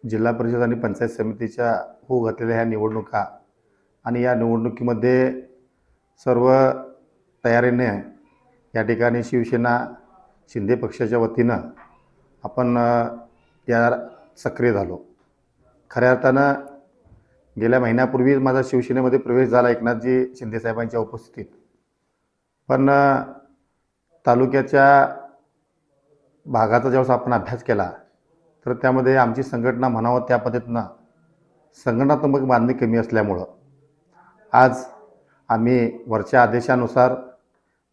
जिल्हा परिषद आणि पंचायत समितीच्या होऊ घातलेल्या ह्या निवडणुका आणि या निवडणुकीमध्ये सर्व तयारीने या ठिकाणी शिवसेना शिंदे पक्षाच्या वतीनं आपण या सक्रिय झालो। खऱ्या अर्थानं गेल्या महिन्यापूर्वी माझा शिवसेनेमध्ये प्रवेश झाला एकनाथजी शिंदे साहेबांच्या उपस्थितीत। पण तालुक्याच्या भागाचा जेव्हा आपण अभ्यास केला तर त्यामध्ये आमची संघटना म्हणावं त्या पद्धतीनं संघटनात्मक बांधणी कमी असल्यामुळं आज आम्ही वरच्या आदेशानुसार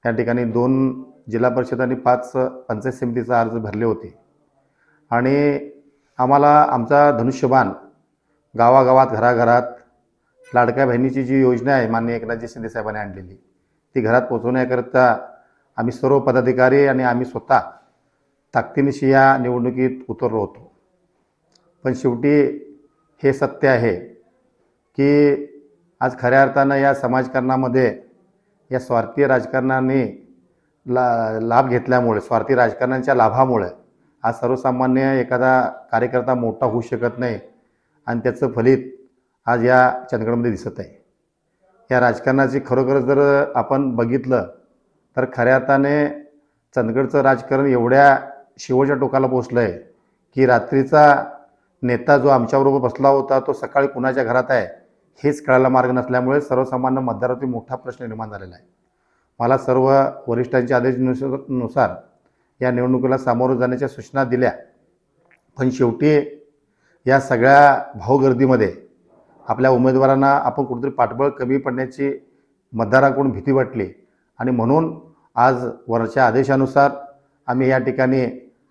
त्या ठिकाणी 2 जिल्हा परिषद आणि 5 पंचायत समितीचा अर्ज भरले होते आणि आम्हाला आमचा धनुष्यबाण गावागावात घराघरात लाडक्या बहिणीची जी योजना आहे माननीय एकनाथजी शिंदे साहेबांनी आणलेली ती घरात पोहोचवण्याकरता आम्ही सर्व पदाधिकारी आणि आम्ही स्वतः ताकदीनिशी या निवडणुकीत उतरलो होतो। पण शेवटी हे सत्य आहे की आज खऱ्या अर्थानं या समाजकारणामध्ये या स्वार्थी राजकारणाने लाभ घेतल्यामुळे स्वार्थी राजकारणाच्या लाभामुळे आज सर्वसामान्य एखादा कार्यकर्ता मोठा होऊ शकत नाही आणि त्याचं फलित आज या चंदगडमध्ये दिसत आहे। या राजकारणाची खरोखर जर आपण बघितलं तर खऱ्या अर्थाने चंदगडचं राजकारण एवढ्या शेवटच्या टोकाला पोहोचलं आहे की रात्रीचा नेता जो आमच्याबरोबर बसला होता तो सकाळी कुणाच्या घरात आहे हेच कळायला मार्ग नसल्यामुळे सर्वसामान्य मतदारावरती मोठा प्रश्न निर्माण झालेला आहे। मला सर्व वरिष्ठांच्या आदेशानुसार या निवडणुकीला सामोरं जाण्याच्या सूचना दिल्या, पण शेवटी या सगळ्या भाऊगर्दीमध्ये आपल्या उमेदवारांना आपण कुठेतरी पाठबळ कमी पडण्याची मतदारांकडून भीती वाटली आणि म्हणून आज वरच्या आदेशानुसार आम्ही या ठिकाणी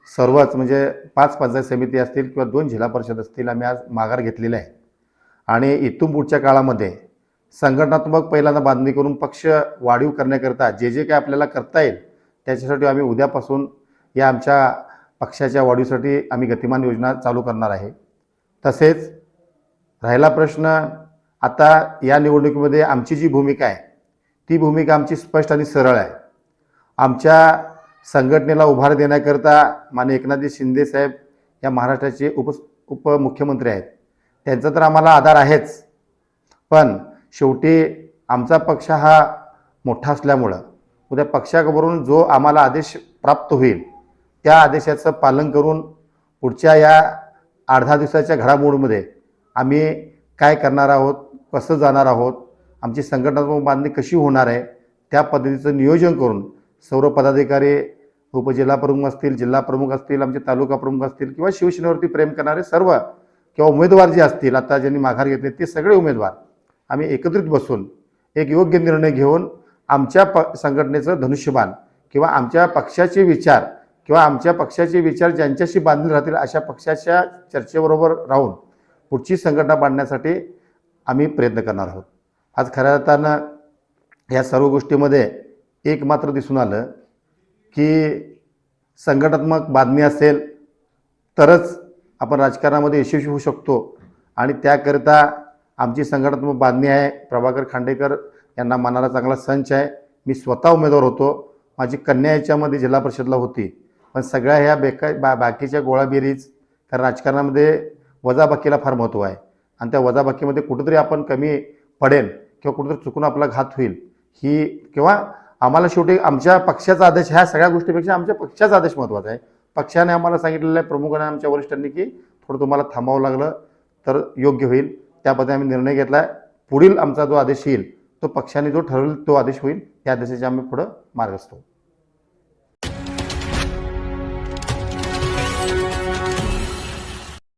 सर्वच म्हणजे 5 पंचायत समिती असतील किंवा 2 जिल्हा परिषद असतील आम्ही आज माघार घेतलेला आहे आणि इथून पुढच्या काळामध्ये संघटनात्मक पहिल्यांदा बांधणी करून पक्ष वाढीव करण्याकरता जे काय आपल्याला करता येईल त्याच्यासाठी आम्ही उद्यापासून या आमच्या पक्षाच्या वाढीसाठी आम्ही गतिमान योजना चालू करणार आहे। तसेच राहिला प्रश्न आता या निवडणुकीमध्ये आमची जी भूमिका आहे ती भूमिका आमची स्पष्ट आणि सरळ आहे। आमच्या संघटनेला उभार देण्याकरता माननीय एकनाथजी शिंदे साहेब या महाराष्ट्राचे उपमुख्यमंत्री आहेत, त्यांचा तर आम्हाला आधार आहेच, पण शेवटी आमचा पक्ष हा मोठा असल्यामुळं उद्या पक्षाकडून जो आम्हाला आदेश प्राप्त होईल त्या आदेशाचं पालन करून पुढच्या या 8-10 दिवसाच्या घडामोडीमध्ये आम्ही काय करणार आहोत, कसं जाणार आहोत, आमची संघटनात्मक बांधणी कशी होणार आहे त्या पद्धतीचं नियोजन करून सर्व पदाधिकारी उपजिल्हा प्रमुख असतील, जिल्हा प्रमुख असतील, आमचे तालुका प्रमुख असतील किंवा शिवसेनेवरती प्रेम करणारे सर्व किंवा उमेदवार जे असतील आता ज्यांनी माघार घेतली ते सगळे उमेदवार आम्ही एकत्रित बसून एक योग्य निर्णय घेऊन आमच्या संघटनेचं धनुष्यबाण किंवा आमच्या पक्षाचे विचार किंवा आमच्या पक्षाचे विचार ज्यांच्याशी बांधले राहतील अशा पक्षाच्या चर्चेबरोबर राहून पुढची संघटना बांधण्यासाठी आम्ही प्रयत्न करणार आहोत। आज खऱ्या अर्थानं या सर्व गोष्टीमध्ये एक मात्र दिसून आलं की संघटनात्मक बांधणी असेल तरच आपण राजकारणामध्ये यशस्वी होऊ शकतो आणि त्याकरिता आमची संघटनात्मक बांधणी आहे। प्रभाकर खांडेकर यांना मनाला चांगला संच आहे। मी स्वतः उमेदवार होतो, माझी कन्या याच्यामध्ये जिल्हा परिषदला होती, पण सगळ्या ह्या बाकीच्या गोळाबेरीज कारण राजकारणामध्ये वजाबाकीला फार महत्त्व आहे आणि त्या वजाबाकीमध्ये कुठेतरी आपण कमी पडेल किंवा कुठेतरी चुकून आपला घात होईल ही किंवा आम्हाला शेवटी आमच्या पक्षाचा आदेश ह्या सगळ्या गोष्टीपेक्षा आमच्या पक्षाचा आदेश महत्त्वाचा आहे। पक्षाने आम्हाला सांगितलेलं आहे, प्रमुखांनी आमच्या वरिष्ठांनी की थोडं तुम्हाला थांबावं लागलं तर योग्य होईल, त्या पद्धतीने आम्ही निर्णय घेतला आहे। पुढील आमचा जो आदेश येईल तो पक्षाने जो ठरवेल तो आदेश होईल, त्या आदेशाचे आम्ही पुढं मार्गस्थ होऊ।